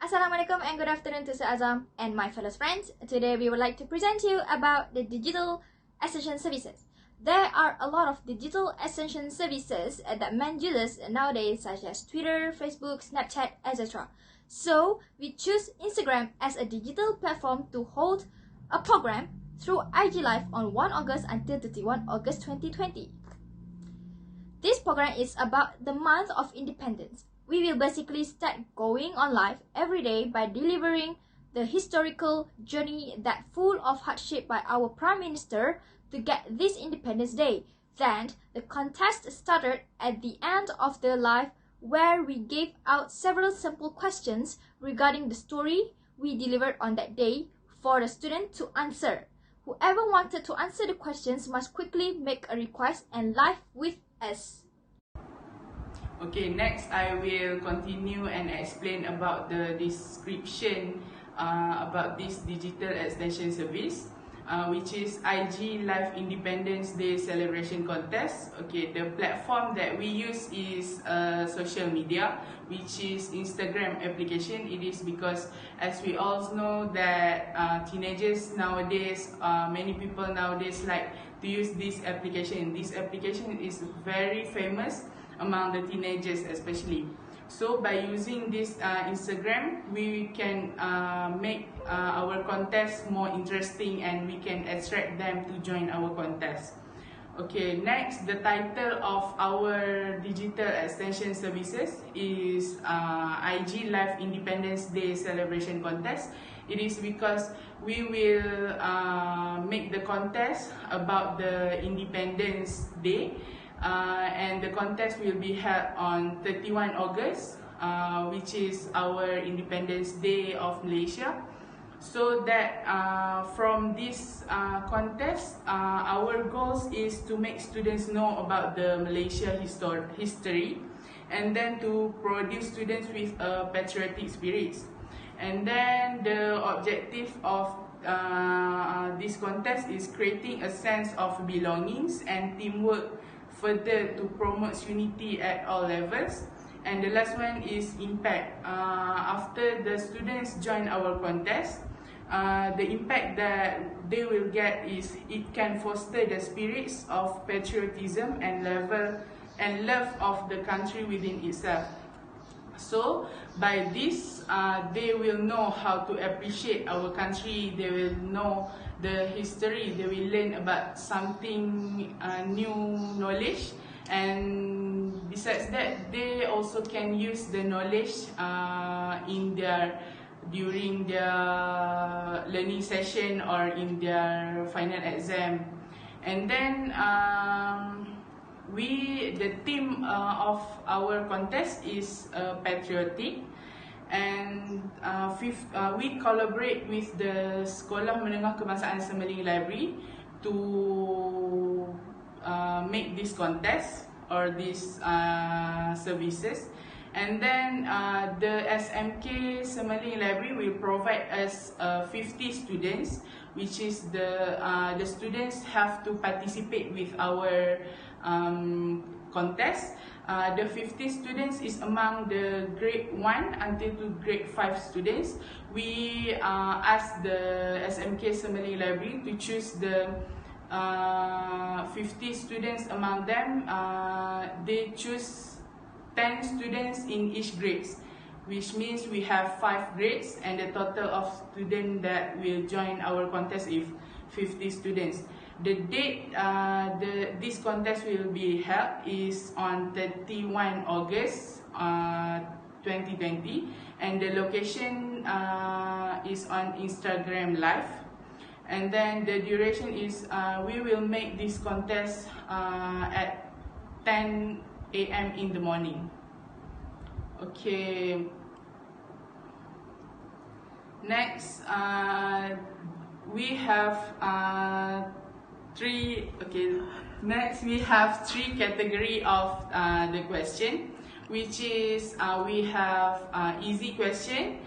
Assalamualaikum and good afternoon to Sir Azam and my fellow friends. Today we would like to present you about the digital extension services. There are a lot of digital extension services that men uses nowadays, such as Twitter, Facebook, Snapchat, etc. So we choose Instagram as a digital platform to hold a program through IG Live on 1 August until 31 August 2020. This program is about the month of independence. We will basically start going on live every day by delivering the historical journey that full of hardship by our Prime Minister to get this Independence Day. Then, the contest started at the end of the live where we gave out several simple questions regarding the story we delivered on that day for the student to answer. Whoever wanted to answer the questions must quickly make a request and live with us. Okay, next I will continue and explain about the description about this digital extension service, which is IG Live Independence Day Celebration Contest. Okay, the platform that we use is social media, which is Instagram application. It is because, as we all know, that teenagers nowadays, many people nowadays like to use this application. This application is very famous among the teenagers especially. So by using this Instagram, we can make our contest more interesting and we can attract them to join our contest. Okay, next, the title of our digital extension services is IG Live Independence Day Celebration Contest. It is because we will make the contest about the Independence Day. And the contest will be held on 31 August, which is our Independence Day of Malaysia. So that from this contest, our goals is to make students know about the Malaysia history, and then to produce students with a patriotic spirit. And then the objective of this contest is creating a sense of belongings and teamwork, further to promote unity at all levels. And the last one is impact. After the students join our contest, the impact that they will get is it can foster the spirits of patriotism and love of the country within itself. So by this, they will know how to appreciate our country. They will know the history. They will learn about something new knowledge, and besides that, they also can use the knowledge during their learning session or in their final exam. And then the theme of our contest is patriotic, and we collaborate with the Sekolah Menengah Kebangsaan Semeling Library to make this contest or these services. And then the SMK Semeling Library will provide us 50 students, which is the students have to participate with our contest. The 50 students is among the grade 1 until to grade 5 students. We ask the SMK Semeling Library to choose the 50 students. Among them, they choose 10 students in each grades, which means we have 5 grades, and the total of students that will join our contest is 50 students. The date this contest will be held is on 31 August 2020, and the location is on Instagram Live. And then the duration is we will make this contest at 10 AM in the morning. Okay. Next, we have Next, we have 3 category of the question, which is we have easy question,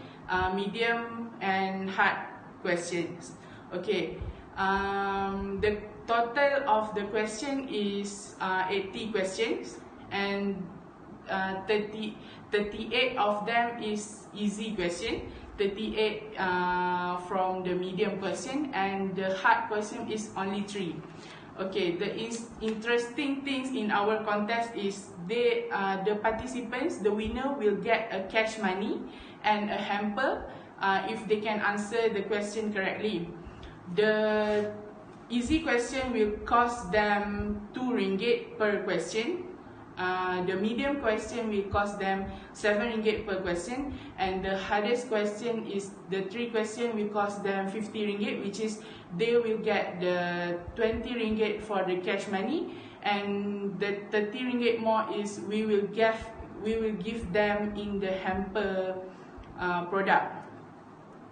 medium, and hard questions. Okay. The total of the question is 80 questions, and 38 of them is easy question, 38 from the medium question, and the hard question is only 3. Okay, the interesting things in our contest is the participants, the winner will get a cash money and a hamper if they can answer the question correctly. The easy question will cost them RM2 per question. The medium question will cost them RM7 per question, and the hardest question is the 3 question will cost them RM50, which is they will get the RM20 for the cash money, and the RM30 more is we will give them in the hamper product.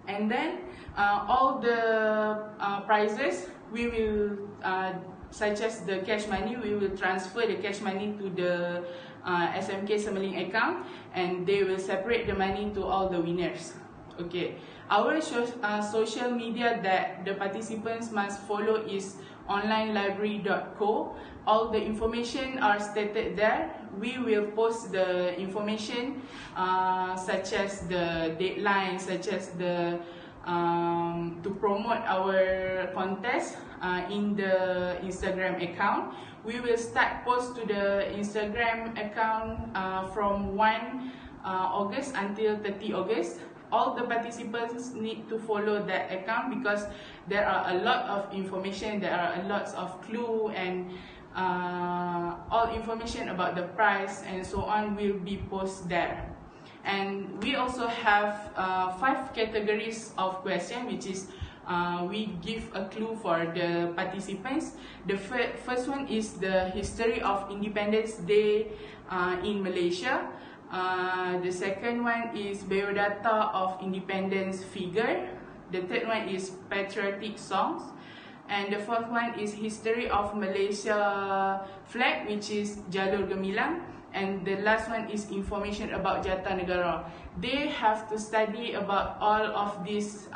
And then all the prizes we will such as the cash money, we will transfer the cash money to the SMK Semeling account, and they will separate the money to all the winners. Okay, our social media that the participants must follow is onlinelibrary.co. All the information are stated there. We will post the information such as the deadline, such as the to promote our contest in the Instagram account. We will start post to the Instagram account from 1 August until 30 August. All the participants need to follow that account because there are a lot of information, there are a lot of clue, and all information about the price and so on will be posted there. And we also have 5 categories of question, which is we give a clue for the participants. The first one is the history of Independence Day in Malaysia. The second one is biodata of independence figure. The third one is patriotic songs. And the fourth one is history of Malaysia flag, which is Jalur Gemilang. And the last one is information about Jata Negara. They have to study about all of these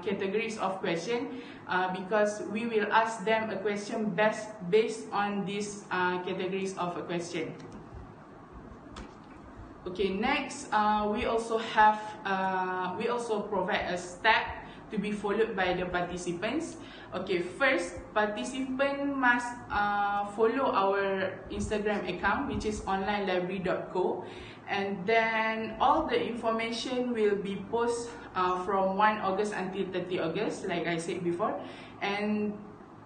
categories of question because we will ask them a question based on these categories of a question. Okay, next we also provide a step to be followed by the participants. Okay, first, participant must follow our Instagram account, which is onlinelibrary.co, and then all the information will be posted from 1 August until 30 August, like I said before. And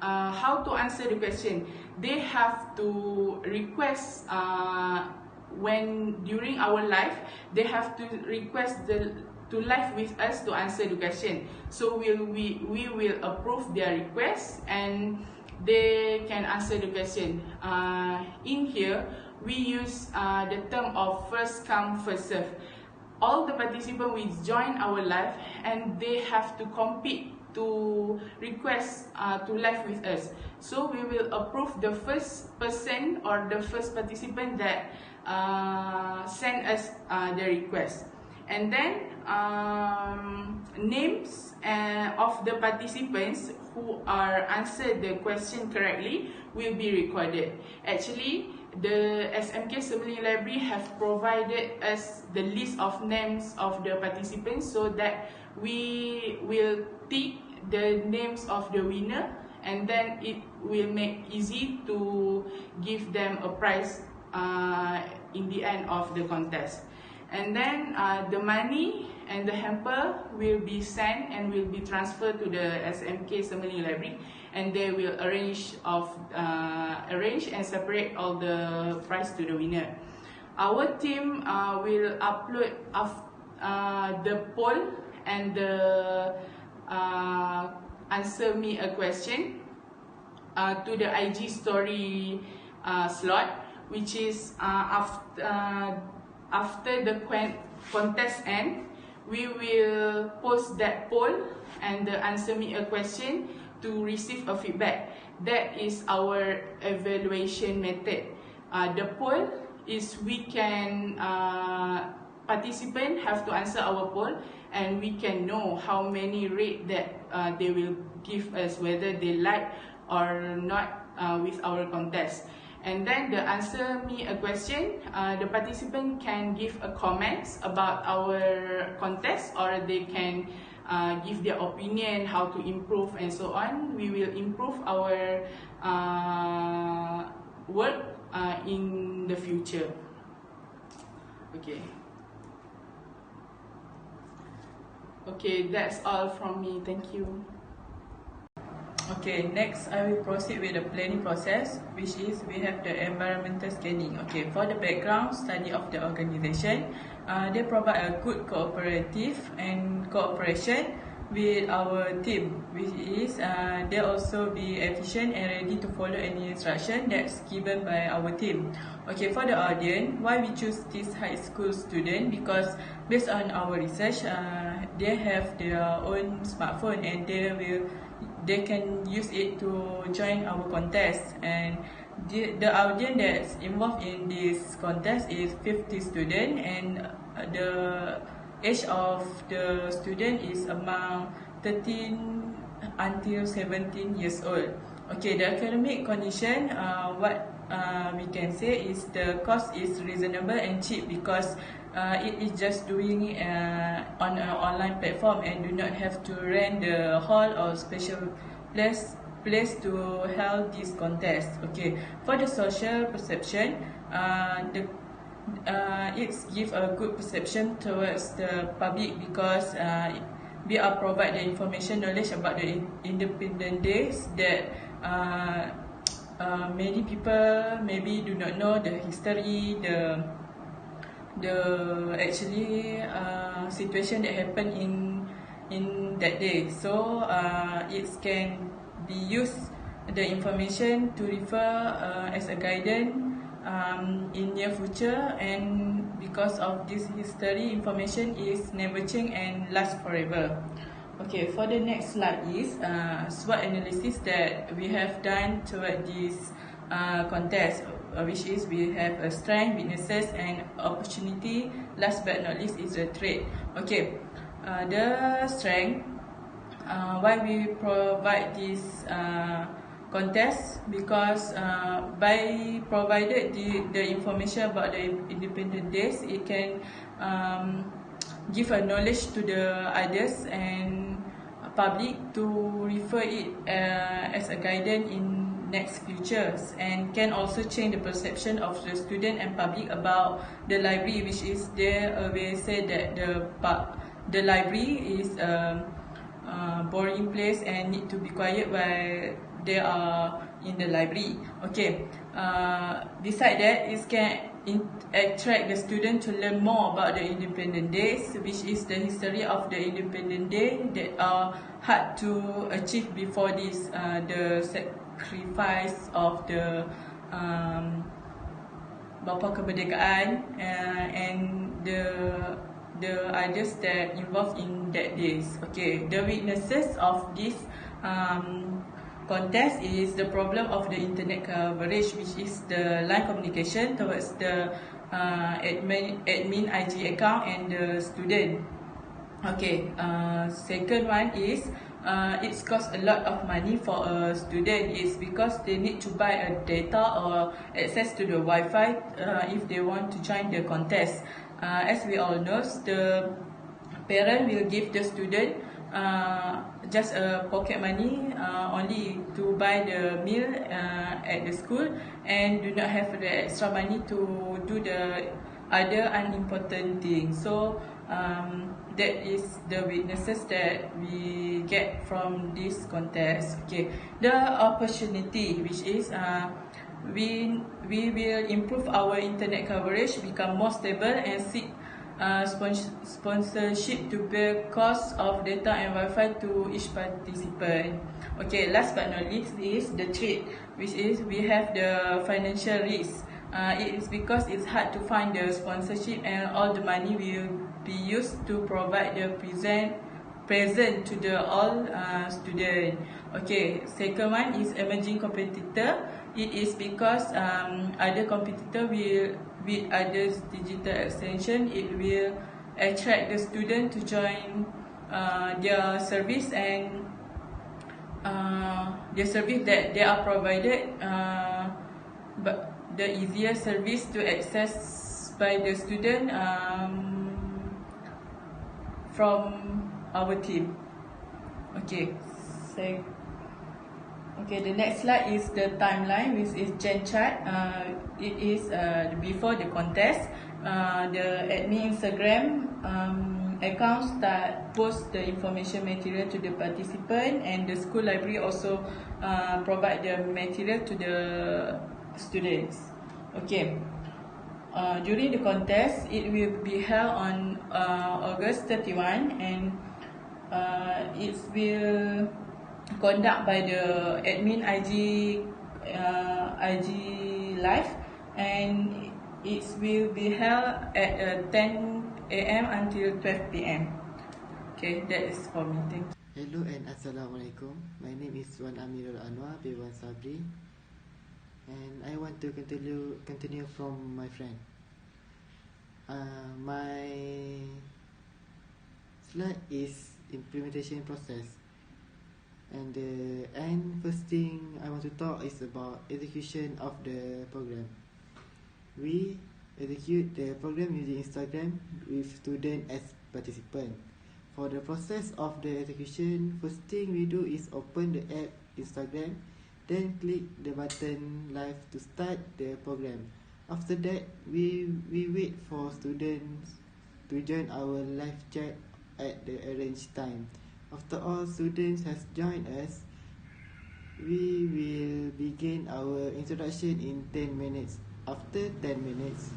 how to answer the question? They have to request when during our live, they have to request to live with us to answer the question. So we will approve their request and they can answer the question. In here, we use the term of first come, first serve. All the participants will join our live and they have to compete to request to live with us. So we will approve the first person or the first participant that send us the request. And then names of the participants who are answered the question correctly will be recorded. Actually, the SMK Semeling Library have provided us the list of names of the participants so that we will tick the names of the winner, and then it will make easy to give them a prize in the end of the contest. And then the money and the hamper will be sent and will be transferred to the SMK Semeling Library, and they will arrange and separate all the prize to the winner. Our team will upload the poll and the answer me a question to the IG story slot, which is after the contest end, we will post that poll and the answer me a question to receive a feedback. That is our evaluation method. The poll is we can participant have to answer our poll and we can know how many rate that they will give us, whether they like or not with our contest. And then the answer me a question, the participant can give a comments about our contest, or they can give their opinion how to improve and so on. We will improve our work in the future. Okay, that's all from me. Thank you. Okay, next I will proceed with the planning process, which is we have the environmental scanning. Okay, for the background study of the organisation, they provide a good cooperative and cooperation with our team, which is they also be efficient and ready to follow any instruction that's given by our team. Okay, for the audience, why we choose this high school student? Because based on our research, they have their own smartphone and they can use it to join our contest, and the audience that's involved in this contest is 50 students, and the age of the student is among 13 until 17 years old. Okay, the academic condition, what we can say is the cost is reasonable and cheap, because it is just doing on an online platform and do not have to rent the hall or special place to hold this contest. Okay, for the social perception, it give a good perception towards the public, because we are provide the information knowledge about the independent days that many people maybe do not know the history, the actually situation that happened in that day. So it can be used the information to refer as a guidance in near future, and because of this history, information is never change and last forever. Okay, for the next slide is SWOT analysis that we have done toward this contest, which is we have a strength, weaknesses and opportunity. Last but not least is a trait. Okay, the strength, why we provide this contest, because by provided the information about the independent days, it can give a knowledge to the others and public to refer it as a guidance in next futures, and can also change the perception of the student and public about the library, which is they always say that the library is a boring place and need to be quiet while they are in the library. Okay, beside that, it can attract the student to learn more about the independent days, which is the history of the independent day that are hard to achieve before this, the sacrifice of the bapa kemerdekaan and the others that involved in that days. Okay, the weaknesses of this contest is the problem of the internet coverage, which is the line communication towards the admin IG account and the student. Okay, second one is it costs a lot of money for a student. It's because they need to buy a data or access to the Wi-Fi if they want to join the contest. As we all know, the parent will give the student just a pocket money only to buy the meal at the school, and do not have the extra money to do the other unimportant things. So that is the weaknesses that we get from this contest. Okay, the opportunity, which is we will improve our internet coverage, become more stable, and seek sponsorship to bear cost of data and Wi-Fi to each participant. Okay, last but not least is the trade, which is we have the financial risk. It is because it's hard to find the sponsorship, and all the money will be used to provide the present to the all student. Okay, second one is emerging competitor. It is because other competitor will, with others digital extension, it will attract the student to join their service, and their service that they are provided, but the easier service to access by the student from our team. Okay, so the next slide is the timeline, which is Jan chart. It is before the contest. The admin Instagram accounts that post the information material to the participant, and the school library also provide the material to the students. Okay. During the contest, it will be held on August 31, and it will conduct by the admin IG live, and it will be held at 10 AM until 12 PM. Okay, that is for me. Thank you. Hello and Assalamualaikum. My name is Amirul Anwar B1 Sabri, and I want to continue from my friend. My slide is implementation process, and first thing I want to talk is about execution of the program. We execute the program using Instagram with student as participant. For the process of the execution, first thing we do is open the app Instagram, then click the button live to start the program. After that, we wait for students to join our live chat at the arranged time. After all students has joined us, we will begin our introduction in 10 minutes. After 10 minutes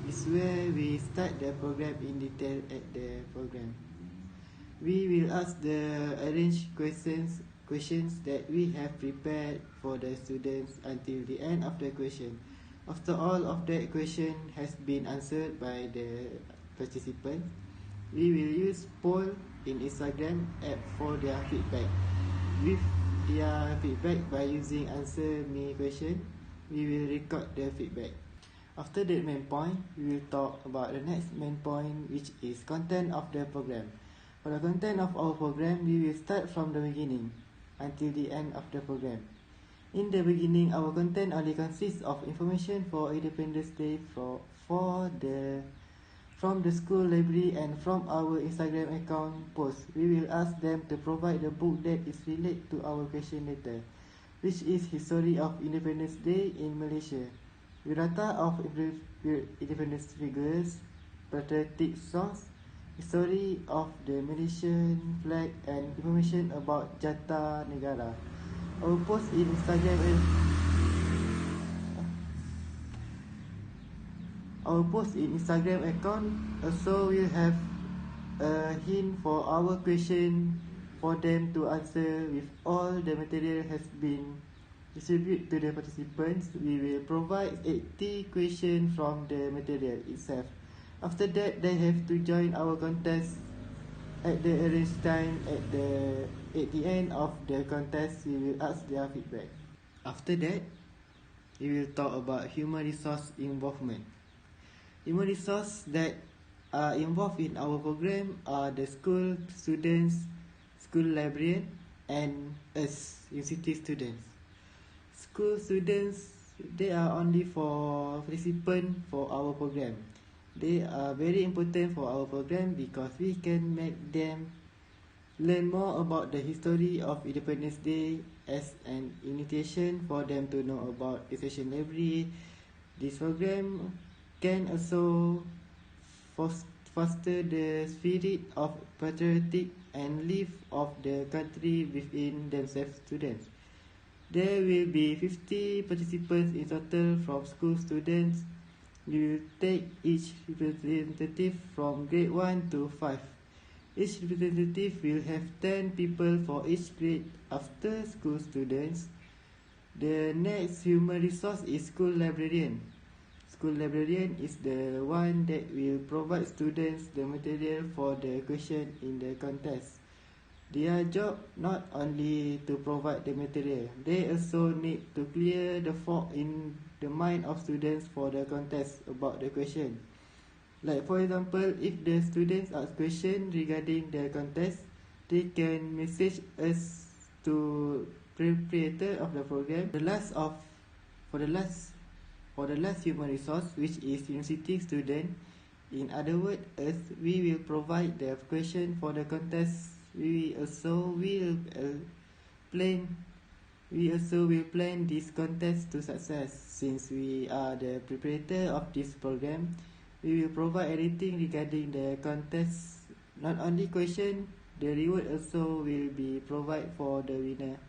is where we start the program in detail at the program. We will ask the arranged questions that we have prepared for the students until the end of the question. After all of that question has been answered by the participants, we will use poll in Instagram app for their feedback. With their feedback by using answer me question, we will record the feedback. After the main point, we will talk about the next main point, which is content of the program. For the content of our program, we will start from the beginning until the end of the program. In the beginning, our content only consists of information for Independence Day from the school library and from our Instagram account post. We will ask them to provide the book that is related to our question later, which is History of Independence Day in Malaysia, Wirata of Independence Figures, Patriotic Songs, History of the Malaysian flag, and information about Jata Negara. Our post in Instagram account also will have a hint for our question for them to answer. With all the material has been distributed to the participants, we will provide 80 questions from the material itself. After that, they have to join our contest at the arranged time. At the end of the contest, we will ask their feedback. After that, we will talk about human resource involvement. Human resource that are involved in our program are the school students, school librarian, and us, university students. School students, they are only for participant for our program. They are very important for our program because we can make them learn more about the history of Independence Day as an invitation for them to know about Station Library. This program can also foster the spirit of patriotic and live of the country within themselves students. There will be 50 participants in total from school students. We will take each representative from grade 1 to 5. Each representative will have 10 people for each grade. After school students, the next human resource is school librarian. School librarian is the one that will provide students the material for the question in the contest. Their job not only to provide the material, they also need to clear the fog in the mind of students for the contest about the question. Like for example, if the students ask question regarding the contest, they can message us to creator of the program. For the last For the last human resource, which is university student, in other words, as we will provide the question for the contest, we also will plan this contest to success. Since we are the preparator of this program, we will provide everything regarding the contest. Not only question, the reward also will be provided for the winner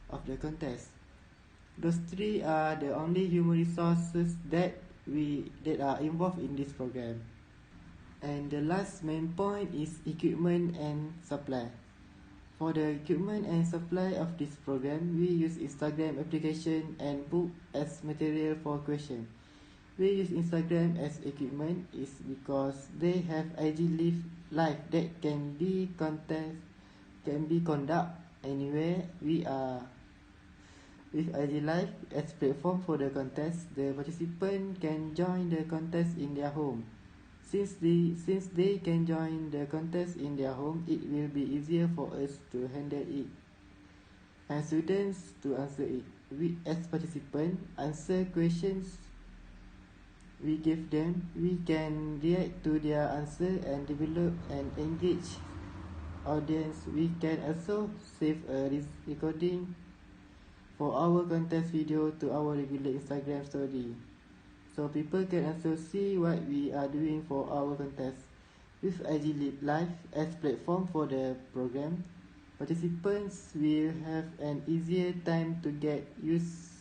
of the contest. Those three are the only human resources that are involved in this program. And the last main point is equipment and supply. For the equipment and supply of this program, we use Instagram application and book as material for question. We use Instagram as equipment is because they have IG live that can be conduct anywhere. We are with IG Live as platform for the contest. The participant can join the contest in their home. Since they can join the contest in their home, it will be easier for us to handle it and students to answer it. We as participants answer questions we give them. We can react to their answer and develop an engaged audience. We can also save a recording for our contest video to our regular Instagram story, so people can also see what we are doing for our contest. With IG Live as platform for the program, participants will have an easier time to get used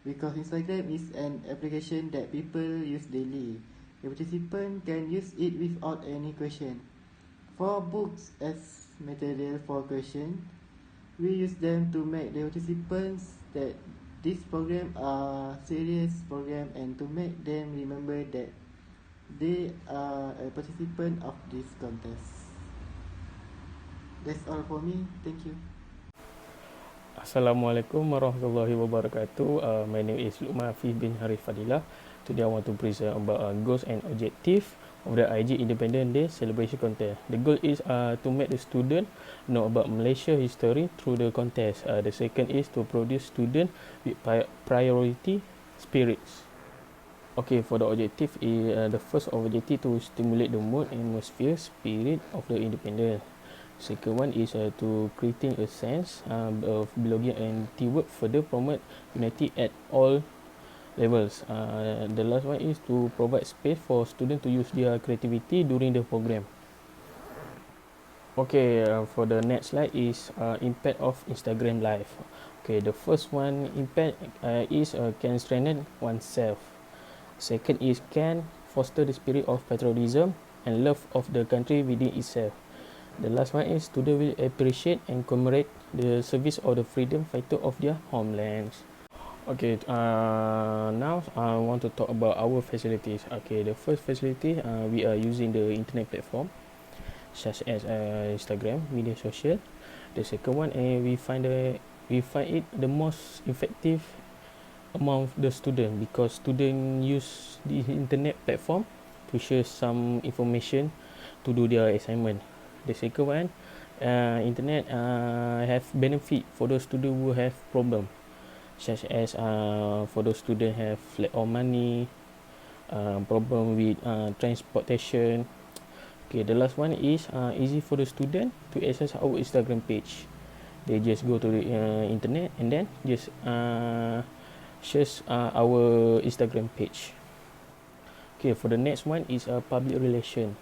because Instagram is an application that people use daily. The participant can use it without any question. For books as material for question, we use them to make the participants that this program are serious program and to make them remember that they are a participant of this contest. That's all for me. Thank you. Assalamualaikum warahmatullahi wabarakatuh. My name is Luqman Hafiz bin Fadilah. Today I want to present about goals and objective of the IG Independent Day Celebration Contest. The goal is to make the student know about Malaysia history through the contest. The second is to produce student with priority spirits. Okay, for the objective, the first objective to stimulate the mood, atmosphere, spirit of the independent. Second one is to creating a sense of belonging and teamwork, further promote unity at all levels. The last one is to provide space for students to use their creativity during the program. Okay, for the next slide is impact of Instagram Live. Okay, the first one impact is can strengthen oneself. Second is can foster the spirit of patriotism and love of the country within itself. The last one is students will appreciate and commemorate the service of the freedom fighter of their homelands. Okay, now I want to talk about our facilities. Okay, the first facility, we are using the internet platform such as Instagram, media social. The second one, we find it the most effective among the student because student use the internet platform to share some information to do their assignment. The second one, internet have benefit for those students who have problem, such as for those students have lack of money, problem with transportation. Okay, the last one is easy for the student to access our Instagram page. They just go to the internet and then just search our Instagram page. Okay, for the next one is public relation.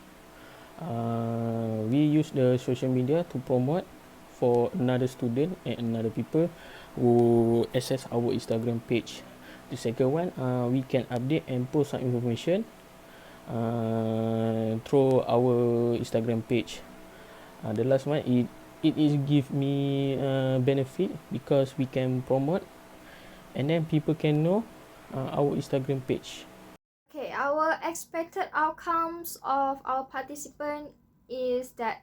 We use the social media to promote for another student and another people who access our Instagram page. The second one, we can update and post some information through our Instagram page. The last one, it is give me benefit because we can promote and then people can know our Instagram page. Okay, our expected outcomes of our participant is that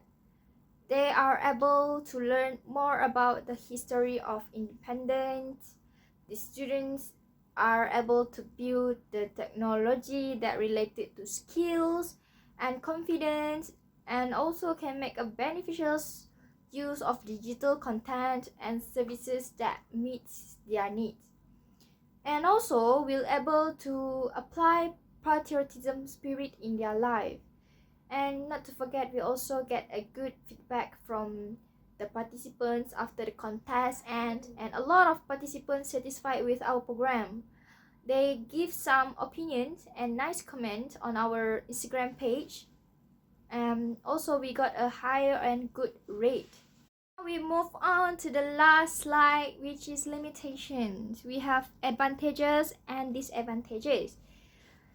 they are able to learn more about the history of independence. The students are able to build the technology that related to skills and confidence, and also can make a beneficial use of digital content and services that meets their needs. and also will able to apply patriotism spirit in their life. And not to forget, we also get a good feedback from the participants after the contest, and a lot of participants satisfied with our program. They give some opinions and nice comment on our Instagram page. Also, we got a higher and good rate. We move on to the last slide, which is limitations. We have advantages and disadvantages.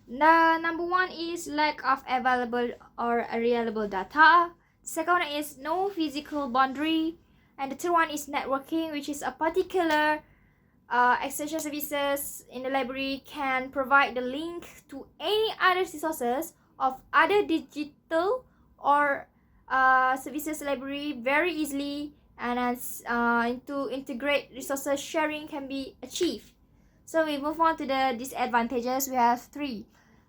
The number one is lack of available or reliable data. Second one is no physical boundary. And the third one is networking, which is a particular extension services in the library can provide the link to any other resources of other digital or services library very easily, and as to integrate resources sharing can be achieved. So we move on to the disadvantages. We have three.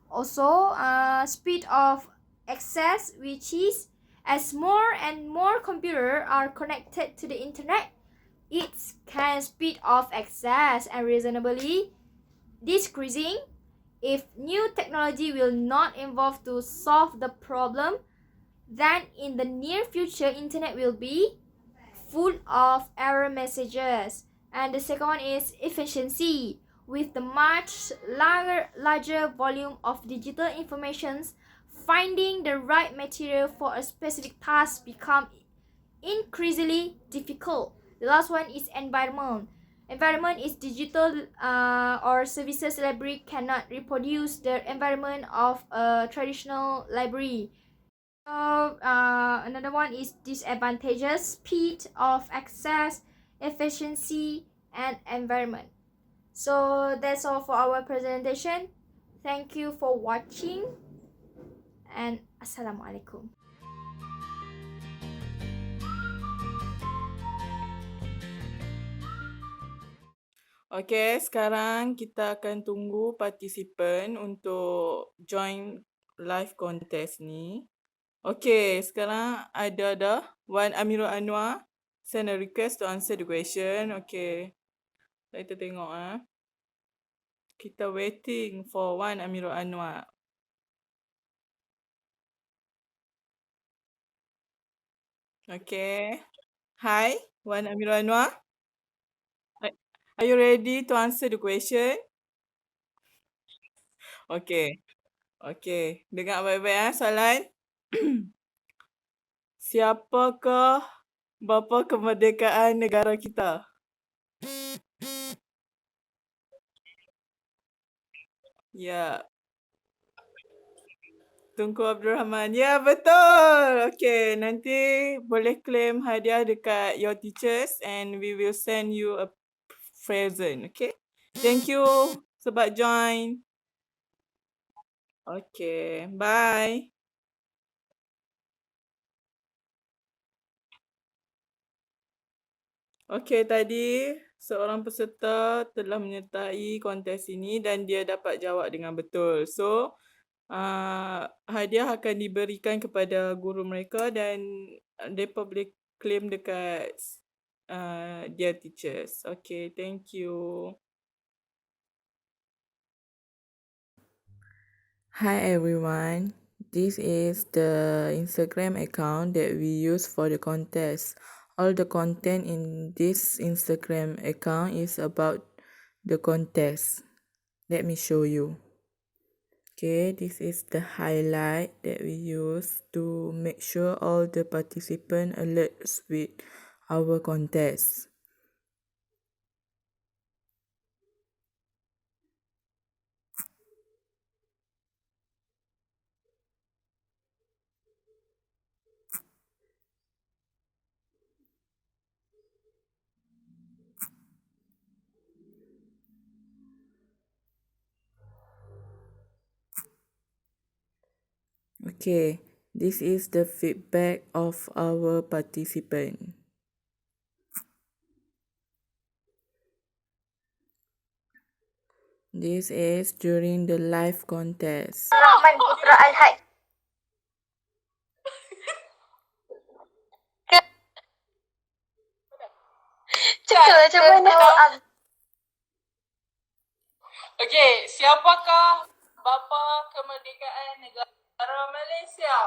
Also, speed of access, which is as more and more computers are connected to the internet, it can speed of access and reasonably decreasing. If new technology will not evolve to solve the problem, then in the near future internet will be full of error messages. And the second one is efficiency. With the much larger volume of digital informations, finding the right material for a specific task become increasingly difficult. The last one is environment. Environment is digital or services library cannot reproduce the environment of a traditional library. So another one is disadvantages: speed of access, efficiency, and environment. So that's all for our presentation. Thank you for watching, and Assalamualaikum. Okay, sekarang kita akan tunggu participant untuk join live contest ni. Okay, sekarang ada Wan Amirul Anwar send a request to answer the question. Okay, kita tengok Kita waiting for Wan Amirul Anwar. Okay. Hi, Wan Amirul Anwar. Are you ready to answer the question? Okay. Okay. Dengar baik-baik soalan. Siapakah bapa kemerdekaan negara kita? Ya. Tunku Abdul Rahman. Ya, betul. Okay, nanti boleh claim hadiah dekat your teachers and we will send you a present. Okay. Thank you sebab join. Okay, bye. Okay, tadi seorang peserta telah menyertai kontes ini dan dia dapat jawab dengan betul. So, hadiah akan diberikan kepada guru mereka dan mereka boleh claim dekat their teachers. Okay, thank you. Hi everyone. This is the Instagram account that we use for the contest. All the content in this Instagram account is about the contest. Let me show you. Okay, this is the highlight that we use to make sure all the participant alerts with our contest. Okay, this is the feedback of our participant. This is during the live contest. Luqman Putra Al-Had. Cakap macam mana? Okey, siapakah bapa kemerdekaan negara Malaysia?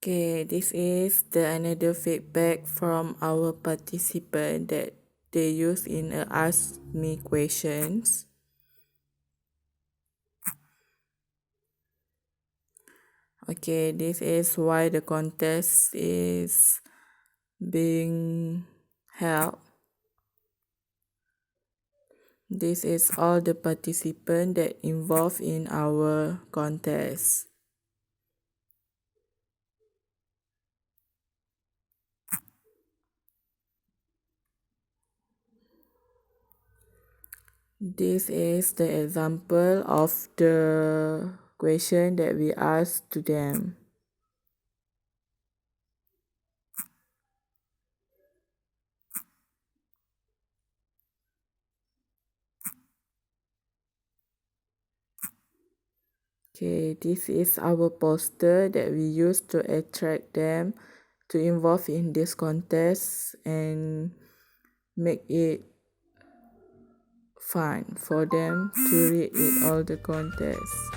Okay, this is the another feedback from our participant that they use in ask me questions. Okay, this is why the contest is being held. This is all the participants that involved in our contest. This is the example of the question that we asked to them. Okay, this is our poster that we use to attract them to involve in this contest and make it fun for them to read it all the contests.